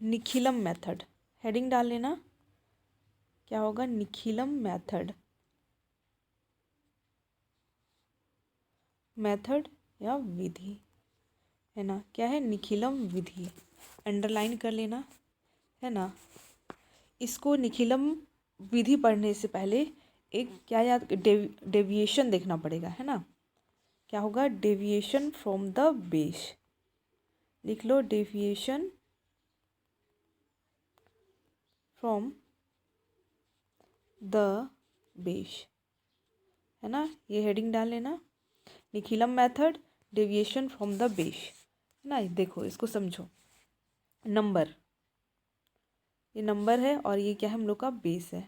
Nikhilam method, heading डाल लेना, क्या होगा, निखिलम मेथड, मेथड या विधि, है ना, क्या है, निखिलम विधि, अंडरलाइन कर लेना, है ना। इसको निखिलम विधि पढ़ने से पहले एक क्या याद, डेविएशन देखना पड़ेगा, है ना। क्या होगा, डेविएशन फ्रॉम द बेस, लिख लो, डेविएशन फ्रॉम द बेस, है ना, ये हेडिंग डाल लेना, Nikhilam method, deviation from the base, है ना। देखो इसको समझो, नंबर, ये नंबर है और ये क्या है, हम लोग का बेस है,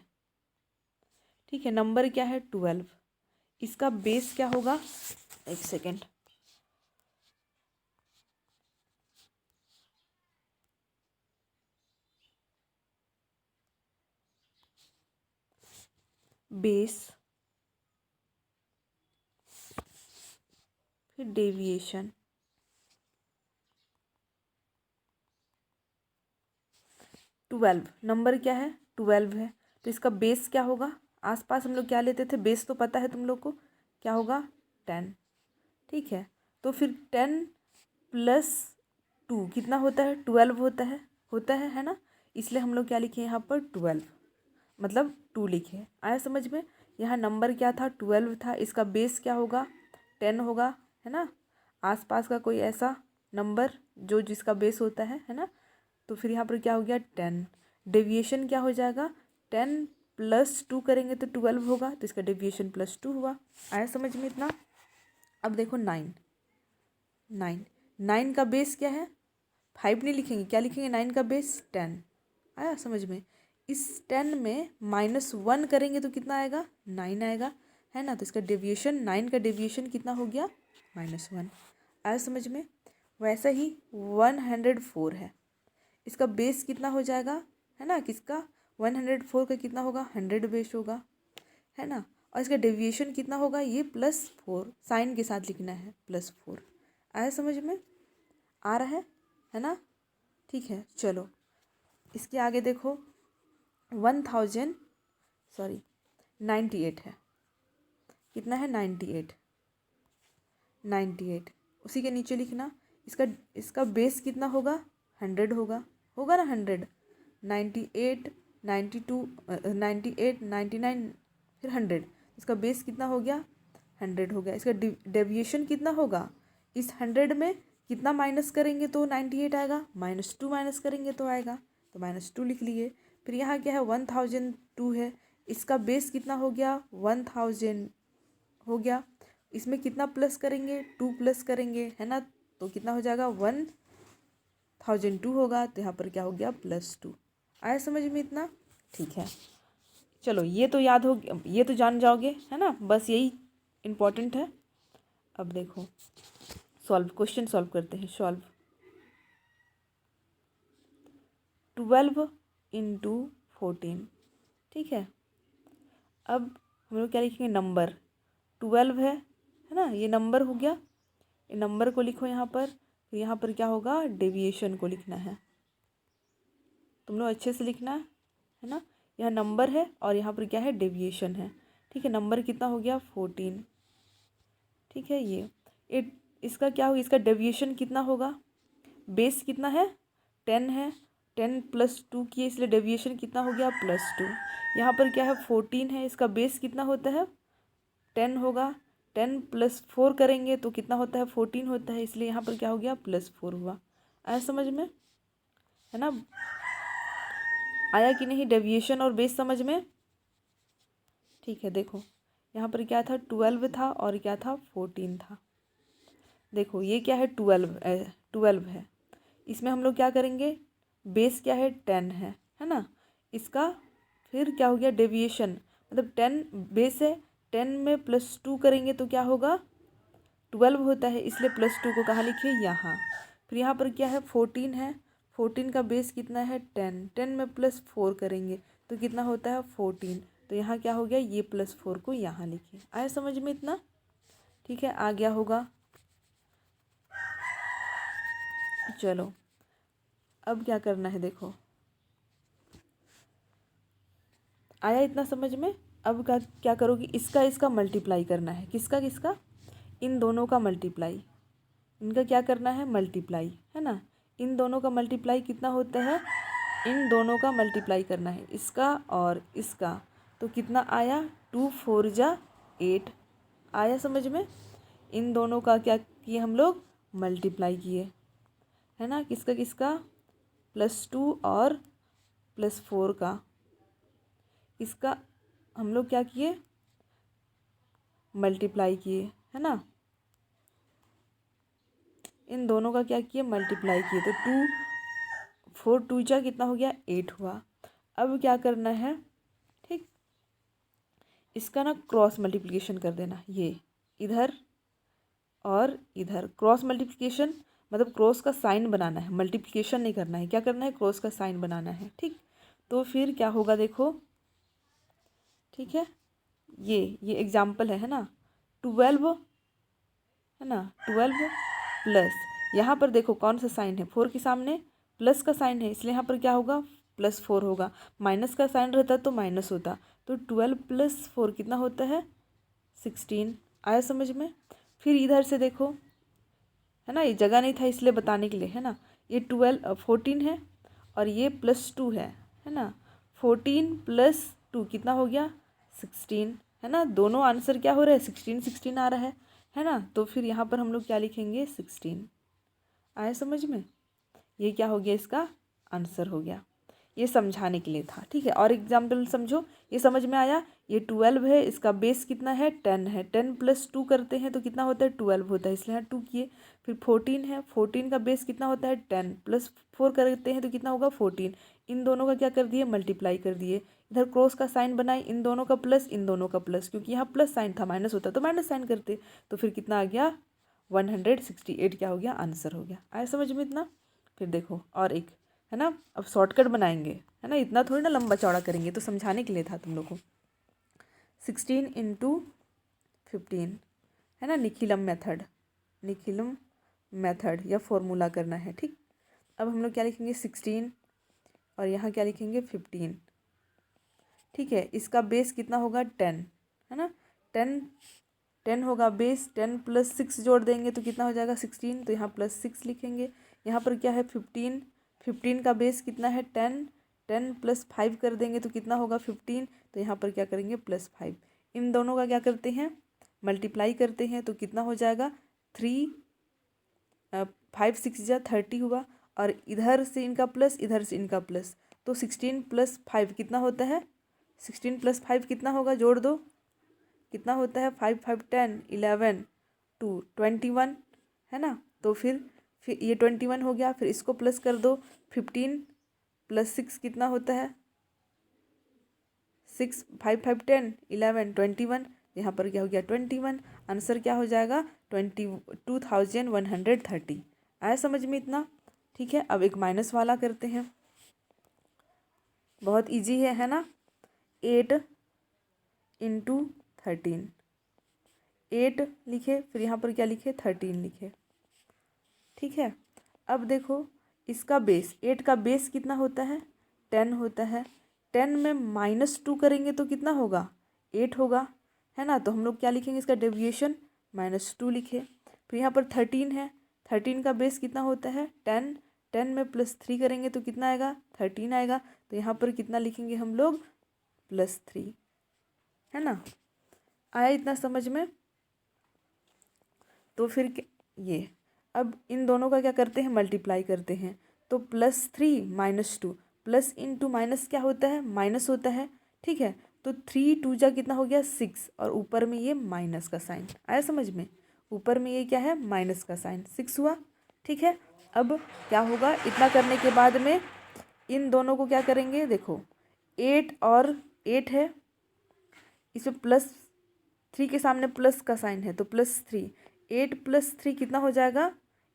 ठीक है। नंबर क्या है, 12, इसका बेस क्या होगा, एक सेकेंड, बेस फिर डेविएशन, 12, नंबर क्या है, 12 है, तो इसका बेस क्या होगा, आसपास हम लोग क्या लेते थे, बेस तो पता है तुम लोग को, क्या होगा, 10, ठीक है। तो फिर 10 प्लस 2 कितना होता है, 12 होता है ना। इसलिए हम लोग क्या लिखे यहाँ पर, 12, मतलब 2 लिखे, आया समझ में। यहाँ नंबर क्या था, 12 था, इसका बेस क्या होगा, 10 होगा, है ना। आसपास का कोई ऐसा नंबर जो जिसका बेस होता है ना। तो फिर यहाँ पर क्या हो गया, 10, डेविएशन क्या हो जाएगा, 10 प्लस 2 करेंगे तो 12 होगा, तो इसका डेविएशन +2 हुआ, आया समझ में इतना। अब देखो 9, 9 का बेस क्या है, 5 नहीं लिखेंगे, क्या लिखेंगे, 9 का बेस 10, आया समझ में। इस 10 में -1 करेंगे तो कितना आएगा, 9 आएगा, है ना। तो इसका डेविएशन, 9 का डेविएशन कितना हो गया, -1, आया समझ में। वैसा ही 104 है, इसका बेस कितना हो जाएगा, है ना, किसका, 104 का कितना होगा, 100 बेस होगा, है ना। और इसका डेविएशन कितना होगा, ये +4 साइन के साथ लिखना है, +4, आया समझ में, आ रहा है ना, ठीक है। चलो इसके आगे देखो, 98 है, कितना है, 98, उसी के नीचे लिखना, इसका इसका बेस कितना होगा, 100 होगा ना, 100, 98, 92, 98, 99, फिर 100, इसका बेस कितना हो गया, 100 हो गया। इसका डेविएशन कितना होगा, इस 100 में कितना माइनस करेंगे तो 98 आएगा, -2 माइनस करेंगे तो आएगा, तो -2 लिख लिए। फिर यहाँ क्या है, 1002 है, इसका बेस कितना हो गया, 1000 हो गया, इसमें कितना प्लस करेंगे, 2 प्लस करेंगे, है ना, तो कितना हो जाएगा, 1002 होगा, तो यहाँ पर क्या हो गया, +2, आया समझ में इतना, ठीक है। चलो ये तो याद हो गया, ये तो जान जाओगे, है ना, बस यही इम्पोर्टेंट है। अब देखो क्वेश्चन सॉल्व करते हैं, 12 × 14, ठीक है। अब हम लोग क्या लिखेंगे, नंबर 12 है ना, ये नंबर हो गया, ये नंबर को लिखो यहाँ पर, फिर यहाँ पर क्या होगा, डेविएशन को लिखना है, तुम लोग अच्छे से लिखना है ना। यहाँ नंबर है और यहाँ पर क्या है, डेविएशन है, ठीक है। नंबर कितना हो गया, 14, ठीक है। ये इसका क्या होगा, इसका डेविएशन कितना होगा, बेस कितना है, 10 है, 10 + 2 किए, इसलिए डेविएशन कितना हो गया, +2। यहाँ पर क्या है, 14 है, इसका बेस कितना होता है, 10 होगा, 10 + 4 करेंगे तो कितना होता है, 14 होता है, इसलिए यहाँ पर क्या हो गया, +4 हुआ, आया समझ में, है ना। आया कि नहीं, डेविएशन और बेस समझ में, ठीक है। देखो यहाँ पर क्या था, 12 था और क्या था, 14 था। देखो ये क्या है, 12 है, इसमें हम लोग क्या करेंगे, बेस क्या है, 10 है ना। इसका फिर क्या हो गया, डेविएशन, मतलब 10 बेस है, 10 में +2 करेंगे तो क्या होगा, 12 होता है, इसलिए +2 को कहाँ लिखे, यहाँ। फिर यहाँ पर क्या है, 14 है, 14 का बेस कितना है, 10, 10 में +4 करेंगे तो कितना होता है, 14, तो यहाँ क्या हो गया, ये +4 को यहाँ लिखे, आया समझ में इतना, ठीक है। आ गया होगा, चलो अब क्या करना है देखो, आया इतना समझ में। अब क्या करोगी, इसका इसका मल्टीप्लाई करना है, किसका किसका, इन दोनों का मल्टीप्लाई, इनका क्या करना है मल्टीप्लाई, है ना। इन दोनों का मल्टीप्लाई कितना होता है, इन दोनों का मल्टीप्लाई करना है, इसका और इसका। तो कितना आया, 2 4 जा 8 आया समझ में। इन दोनों का क्या किए हम लोग, मल्टीप्लाई किए, है ना, किसका किसका, +2 और +4 का, इसका हम लोग क्या किए, मल्टीप्लाई किए, है ना। इन दोनों का क्या किए, मल्टीप्लाई किए। तो 2 4 2 जा कितना हो गया, 8 हुआ। अब क्या करना है, ठीक, इसका ना क्रॉस मल्टीप्लिकेशन कर देना, ये इधर और इधर क्रॉस मल्टीप्लिकेशन, मतलब क्रॉस का साइन बनाना है, मल्टीप्लिकेशन नहीं करना है, क्या करना है, क्रॉस का साइन बनाना है, ठीक। तो फिर क्या होगा देखो, ठीक है, ये एग्जाम्पल है ना, 12, है ना, 12 प्लस, यहाँ पर देखो कौन सा साइन है, 4 के सामने प्लस का साइन है, इसलिए यहाँ पर क्या होगा, +4 होगा। माइनस का साइन रहता तो माइनस होता। तो 12 + 4 कितना होता है, 16 आया समझ में। फिर इधर से देखो, है ना, ये जगह नहीं था इसलिए बताने के लिए, है ना, ये 14 है और ये +2 है ना, 14 + 2 कितना हो गया, 16, है ना। दोनों आंसर क्या हो रहा है, 16 16 आ रहा है ना। तो फिर यहाँ पर हम लोग क्या लिखेंगे, 16 आया समझ में। ये क्या हो गया, इसका आंसर हो गया। ये समझाने के लिए था, ठीक है। और एग्जाम्पल समझो, ये समझ में आया। ये 12 है, इसका बेस कितना है, 10 है, 10 + 2 करते हैं तो कितना होता है, 12 होता है, इसलिए यहाँ 2 किए। फिर 14 है, 14 का बेस कितना होता है, 10 + 4 करते हैं तो कितना होगा, 14। इन दोनों का क्या कर दिए, मल्टीप्लाई कर दिए। इधर क्रॉस का साइन बनाए, इन दोनों का प्लस, इन दोनों का प्लस, क्योंकि यहाँ प्लस साइन था, माइनस होता तो माइनस साइन करते। तो फिर कितना आ गया, 168 क्या हो गया, आंसर हो गया। आया समझ में इतना। फिर देखो और एक, है ना, अब शॉर्टकट बनाएंगे, है ना, इतना थोड़ी ना लंबा चौड़ा करेंगे, तो समझाने के लिए था तुम लोग को। 16 × 15, है ना, निखिलम मेथड या फॉर्मूला करना है, ठीक। अब हम लोग क्या लिखेंगे, 16 और यहाँ क्या लिखेंगे, 15, ठीक है। इसका बेस कितना होगा, 10, है ना, 10 होगा बेस, 10 + 6 जोड़ देंगे तो कितना हो जाएगा, 16। तो यहाँ +6 लिखेंगे। यहाँ पर क्या है, 15 का बेस कितना है, 10 + 5 कर देंगे तो कितना होगा, 15। तो यहाँ पर क्या करेंगे, +5। इन दोनों का क्या करते हैं, मल्टीप्लाई करते हैं तो कितना हो जाएगा, 3 5 6 जा 30 हुआ। और इधर से इनका प्लस, इधर से इनका प्लस, तो 16 + 5 कितना होता है, 16 + 5 कितना होगा, जोड़ दो कितना होता है, 5 5 10 11 2 21, है ना। तो फिर ये 21 हो गया। फिर इसको प्लस कर दो, 15 + 6 कितना होता है, 6 5 5 10 11 21। यहाँ पर क्या हो गया, 21। आंसर क्या हो जाएगा, 22,130। आया समझ में इतना, ठीक है। अब एक माइनस वाला करते हैं, बहुत इजी है ना। 8 × 13, 8 लिखे, फिर यहाँ पर क्या लिखे, 13 लिखे, ठीक है। अब देखो इसका बेस, 8 का बेस कितना होता है, 10 होता है। 10 में -2 करेंगे तो कितना होगा, 8 होगा, है ना। तो हम लोग क्या लिखेंगे, इसका डेविएशन -2 लिखे। फिर यहाँ पर 13 है, 13 का बेस कितना होता है, 10 10 में +3 करेंगे तो कितना आएगा, 13 आएगा। तो यहाँ पर कितना लिखेंगे हम लोग, +3, है ना। आया इतना समझ में। तो फिर ये, अब इन दोनों का क्या करते हैं, मल्टीप्लाई करते हैं। तो +3 - 2, प्लस इंटू माइनस क्या होता है, माइनस होता है, ठीक है। तो 3 2 जा कितना हो गया, 6, और ऊपर में ये माइनस का साइन आया समझ में। ऊपर में ये क्या है, माइनस का साइन, 6 हुआ, ठीक है। अब क्या होगा, इतना करने के बाद में इन दोनों को क्या करेंगे, देखो 8 और 8 है, इसमें +3 के सामने प्लस का साइन है तो +3, 8 + 3 कितना हो जाएगा,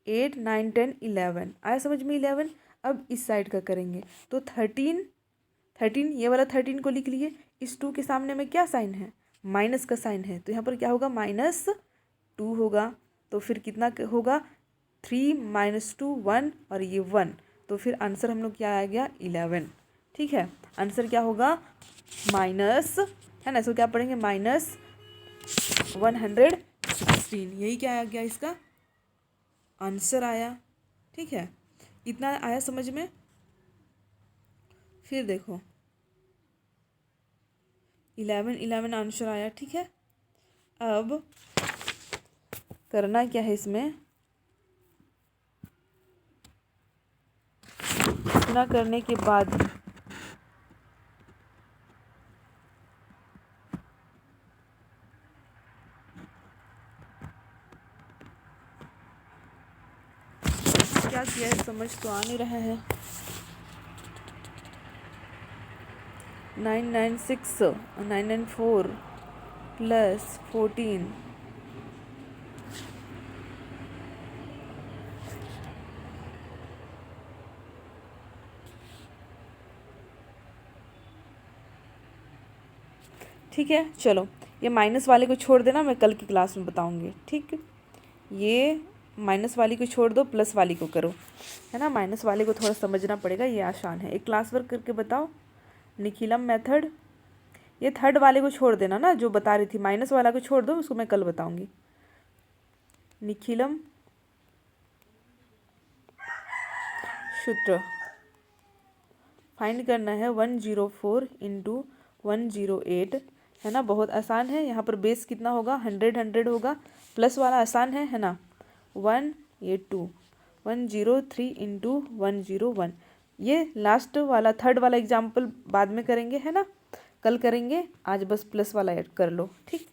8 9 10 11 आया समझ में, 11। अब इस साइड का करेंगे तो 13, ये वाला 13 को लिख लिए। इस 2 के सामने में क्या साइन है, माइनस का साइन है, तो यहाँ पर क्या होगा, -2 होगा। तो फिर कितना होगा, 3 - 2 1, और ये 1, तो फिर आंसर हम लोग क्या आ गया 11। ठीक है, आंसर क्या होगा माइनस, है ना, इसको क्या पढ़ेंगे -116, यही क्या आ गया इसका आंसर आया। ठीक है, इतना आया समझ में। फिर देखो 11 आंसर आया। ठीक है, अब करना क्या है इसमें, इतना करने के बाद क्या किया है समझ तो आ नहीं रहा है। 994 + 14, ठीक है। चलो ये माइनस वाले को छोड़ देना, मैं कल की क्लास में बताऊंगी। ठीक, ये माइनस वाली को छोड़ दो, प्लस वाली को करो, है ना। माइनस वाले को थोड़ा समझना पड़ेगा, ये आसान है। एक क्लास वर्क करके बताओ, निखिलम मेथड। ये थर्ड वाले को छोड़ देना ना, जो बता रही थी, माइनस वाला को छोड़ दो, उसको मैं कल बताऊंगी। निखिलम सूत्र फाइंड करना है 104 × 108, है ना, बहुत आसान है। यहाँ पर बेस कितना होगा 100 होगा, प्लस वाला आसान है ना, 182 103 × 101। ये लास्ट वाला थर्ड वाला एग्जाम्पल बाद में करेंगे, है ना, कल करेंगे, आज बस प्लस वाला ऐड कर लो। ठीक।